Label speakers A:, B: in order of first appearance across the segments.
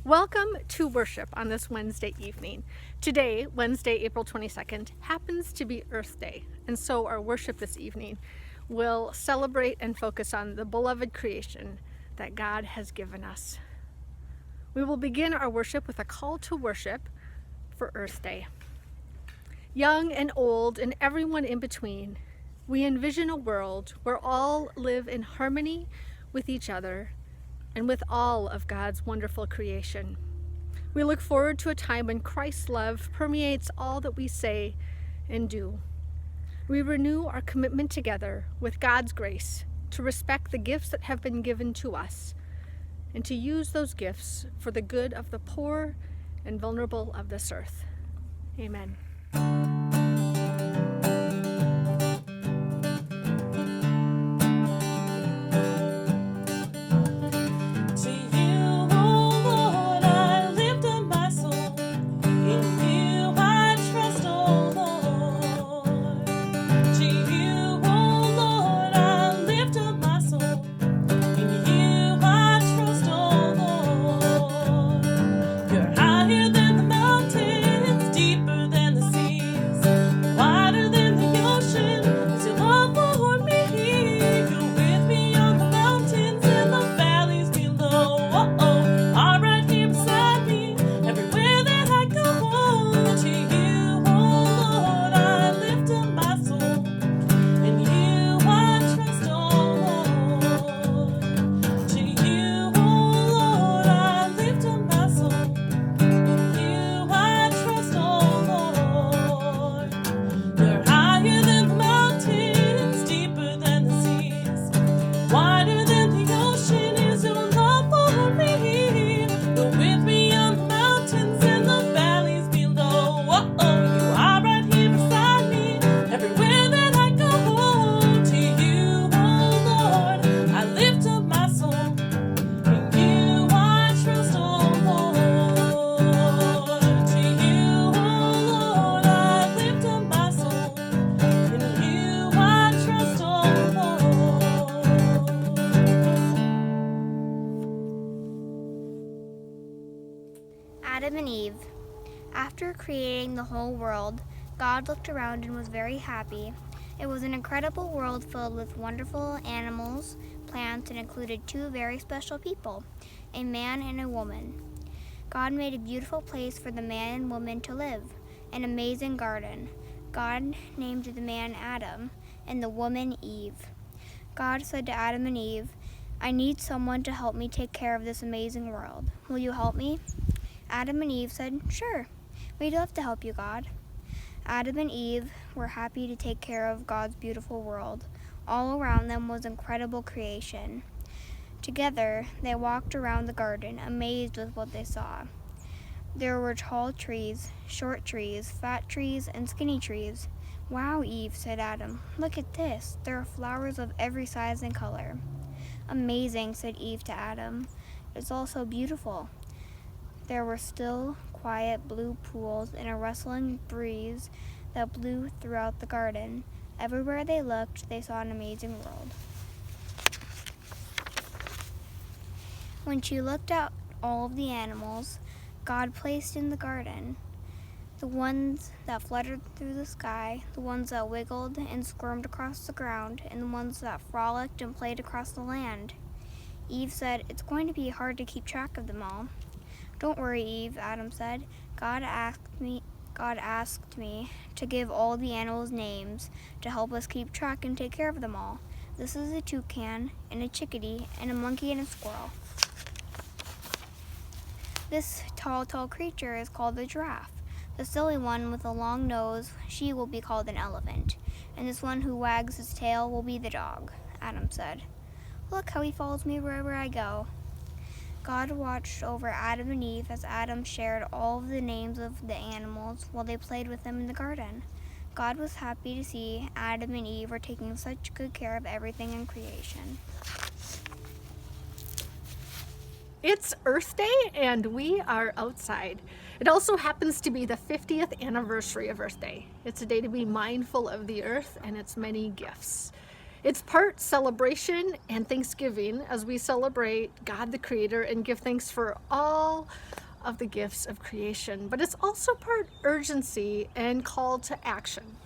A: Welcome to worship on this Wednesday evening. Today, Wednesday, April 22nd, happens to be Earth Day, and so our worship this evening will celebrate and focus on the beloved creation that God has given us. We will begin our worship with a call to worship for Earth Day. Young and old and everyone in between, we envision a world where all live in harmony with each other and with all of God's wonderful creation. We look forward to a time when Christ's love permeates all that we say and do. We renew our commitment together with God's grace to respect the gifts that have been given to us and to use those gifts for the good of the poor and vulnerable of this earth. Amen.
B: Adam and Eve. After creating the whole world, God looked around and was very happy. It was an incredible world filled with wonderful animals, plants, and included two very special people, a man and a woman. God made a beautiful place for the man and woman to live, an amazing garden. God named the man Adam and the woman Eve. God said to Adam and Eve, "I need someone to help me take care of this amazing world. Will you help me?" Adam and Eve said, "Sure, we'd love to help you, God." Adam and Eve were happy to take care of God's beautiful world. All around them was incredible creation. Together, they walked around the garden, amazed with what they saw. There were tall trees, short trees, fat trees, and skinny trees. "Wow, Eve," said Adam, "look at this. There are flowers of every size and color." "Amazing," said Eve to Adam. "It's all so beautiful." There were still, quiet blue pools and a rustling breeze that blew throughout the garden. Everywhere they looked, they saw an amazing world. When she looked at all of the animals God placed in the garden, the ones that fluttered through the sky, the ones that wiggled and squirmed across the ground, and the ones that frolicked and played across the land, Eve said, "It's going to be hard to keep track of them all." "Don't worry, Eve," Adam said. God asked me to give all the animals names to help us keep track and take care of them all. This is a toucan, and a chickadee, and a monkey, and a squirrel. This tall creature is called the giraffe. The silly one with a long nose, she will be called an elephant. And this one who wags his tail will be the dog," Adam said. "Look how he follows me wherever I go." God watched over Adam and Eve as Adam shared all of the names of the animals while they played with them in the garden. God was happy to see Adam and Eve were taking such good care of everything in creation.
A: It's Earth Day and we are outside. It also happens to be the 50th anniversary of Earth Day. It's a day to be mindful of the earth and its many gifts. It's part celebration and thanksgiving as we celebrate God the Creator and give thanks for all of the gifts of creation. But it's also part urgency and call to action,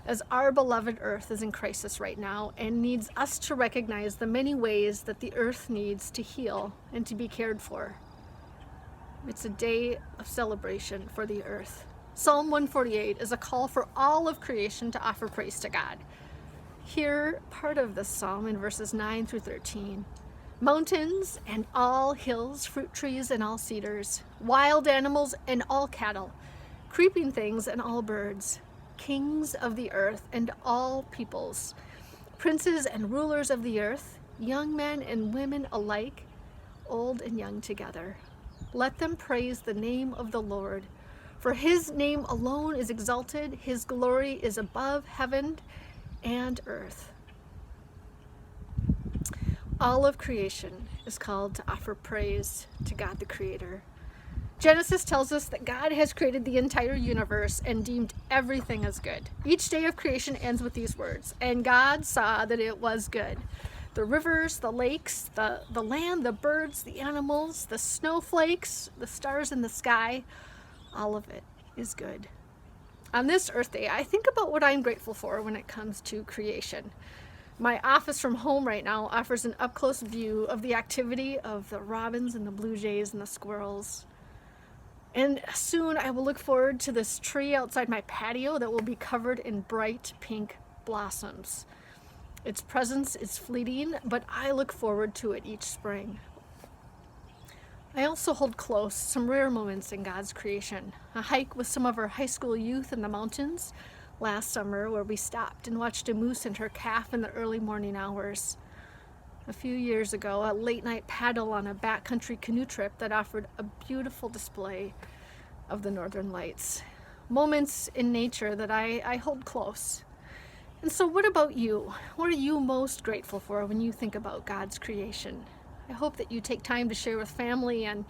A: as our beloved earth is in crisis right now and needs us to recognize the many ways that the earth needs to heal and to be cared for. It's a day of celebration for the earth. Psalm 148 is a call for all of creation to offer praise to God. Hear part of this psalm in verses 9 through 13. Mountains and all hills, fruit trees and all cedars, wild animals and all cattle, creeping things and all birds, kings of the earth and all peoples, princes and rulers of the earth, young men and women alike, old and young together. Let them praise the name of the Lord, for his name alone is exalted, his glory is above heaven and earth. All of creation is called to offer praise to God the Creator. Genesis tells us that God has created the entire universe and deemed everything as good. Each day of creation ends with these words, and God saw that it was good. The rivers, the lakes, the land, the birds, the animals, the snowflakes, the stars in the sky, all of it is good. On this Earth Day, I think about what I'm grateful for when it comes to creation. My office from home right now offers an up-close view of the activity of the robins and the blue jays and the squirrels. And soon I will look forward to this tree outside my patio that will be covered in bright pink blossoms. Its presence is fleeting, but I look forward to it each spring. I also hold close some rare moments in God's creation. A hike with some of our high school youth in the mountains last summer, where we stopped and watched a moose and her calf in the early morning hours. A few years ago, a late night paddle on a backcountry canoe trip that offered a beautiful display of the northern lights. Moments in nature that I hold close. And so what about you? What are you most grateful for when you think about God's creation? I hope that you take time to share with family and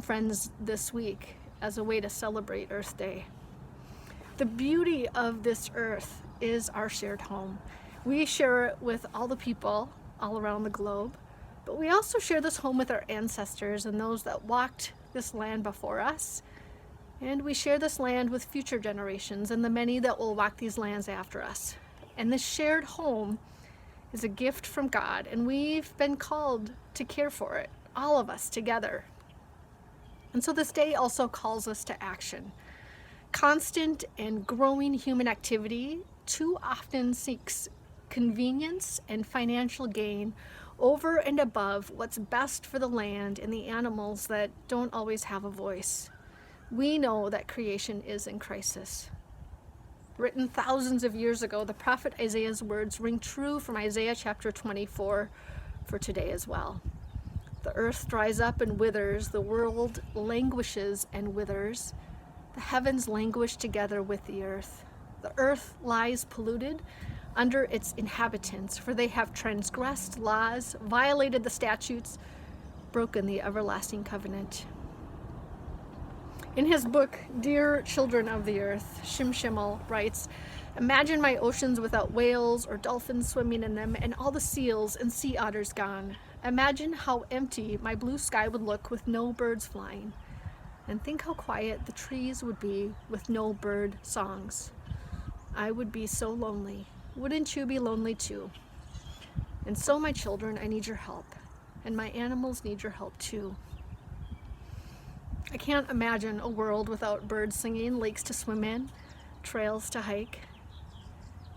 A: friends this week as a way to celebrate Earth Day. The beauty of this earth is our shared home. We share it with all the people all around the globe, but we also share this home with our ancestors and those that walked this land before us. And we share this land with future generations and the many that will walk these lands after us. And this shared home is a gift from God, and we've been called to care for it, all of us together. And so this day also calls us to action. Constant and growing human activity too often seeks convenience and financial gain over and above what's best for the land and the animals that don't always have a voice. We know that creation is in crisis. Written thousands of years ago, the prophet Isaiah's words ring true from Isaiah chapter 24 for today as well. The earth dries up and withers, the world languishes and withers, the heavens languish together with the earth. The earth lies polluted under its inhabitants, for they have transgressed laws, violated the statutes, broken the everlasting covenant. In his book, Dear Children of the Earth, Shim Shimmel writes, "Imagine my oceans without whales or dolphins swimming in them and all the seals and sea otters gone. Imagine how empty my blue sky would look with no birds flying. And think how quiet the trees would be with no bird songs. I would be so lonely. Wouldn't you be lonely too? And so, my children, I need your help. And my animals need your help too. I can't imagine a world without birds singing, lakes to swim in, trails to hike.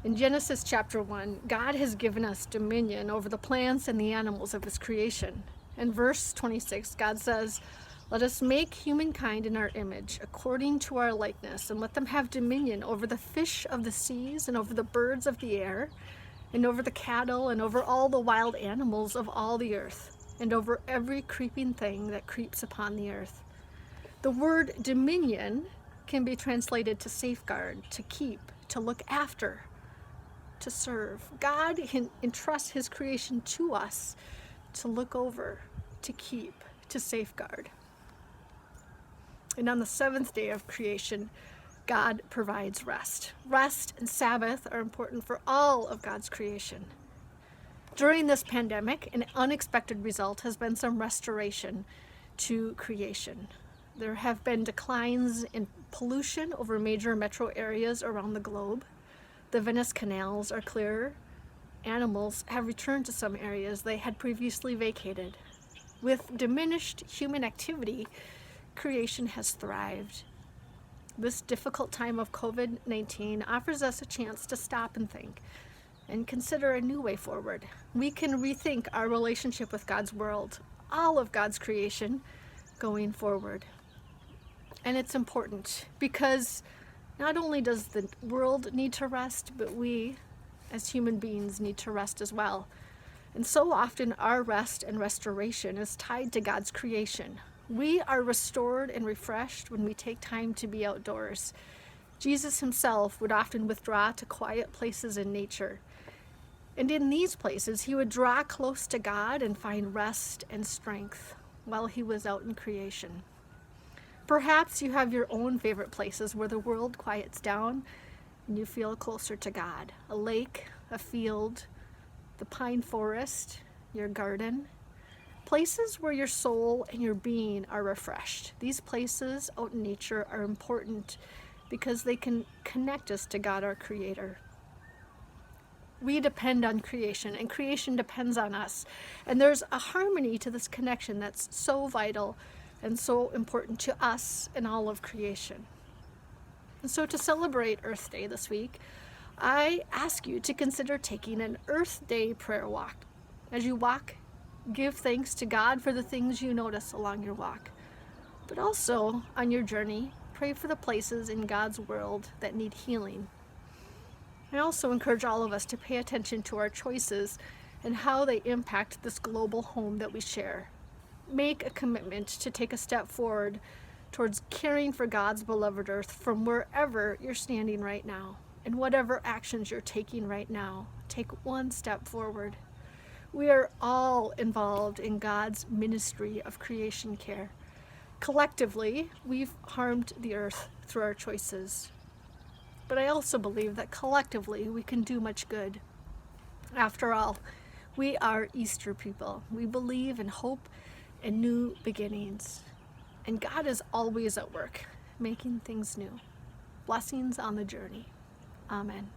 A: In Genesis chapter 1, God has given us dominion over the plants and the animals of his creation. In verse 26, God says, "Let us make humankind in our image, according to our likeness, and let them have dominion over the fish of the seas, and over the birds of the air, and over the cattle, and over all the wild animals of all the earth, and over every creeping thing that creeps upon the earth." The word dominion can be translated to safeguard, to keep, to look after, to serve. God entrusts his creation to us to look over, to keep, to safeguard. And on the seventh day of creation, God provides rest. Rest and Sabbath are important for all of God's creation. During this pandemic, an unexpected result has been some restoration to creation. There have been declines in pollution over major metro areas around the globe. The Venice canals are clearer. Animals have returned to some areas they had previously vacated. With diminished human activity, creation has thrived. This difficult time of COVID-19 offers us a chance to stop and think and consider a new way forward. We can rethink our relationship with God's world, all of God's creation, going forward. And it's important because not only does the world need to rest, but we as human beings need to rest as well. And so often our rest and restoration is tied to God's creation. We are restored and refreshed when we take time to be outdoors. Jesus himself would often withdraw to quiet places in nature. And in these places, he would draw close to God and find rest and strength while he was out in creation. Perhaps you have your own favorite places where the world quiets down and you feel closer to God. A lake, a field, the pine forest, your garden. Places where your soul and your being are refreshed. These places out in nature are important because they can connect us to God, our Creator. We depend on creation, and creation depends on us. And there's a harmony to this connection that's so vital and so important to us and all of creation. And so to celebrate Earth Day this week, I ask you to consider taking an Earth Day prayer walk. As you walk, give thanks to God for the things you notice along your walk. But also, on your journey, pray for the places in God's world that need healing. I also encourage all of us to pay attention to our choices and how they impact this global home that we share. Make a commitment to take a step forward towards caring for God's beloved earth from wherever you're standing right now. And whatever actions you're taking right now, take one step forward. We are all involved in God's ministry of creation care. Collectively, we've harmed the earth through our choices. But I also believe that collectively we can do much good. After all, we are Easter people. We believe in hope and new beginnings. And God is always at work, making things new. Blessings on the journey. Amen.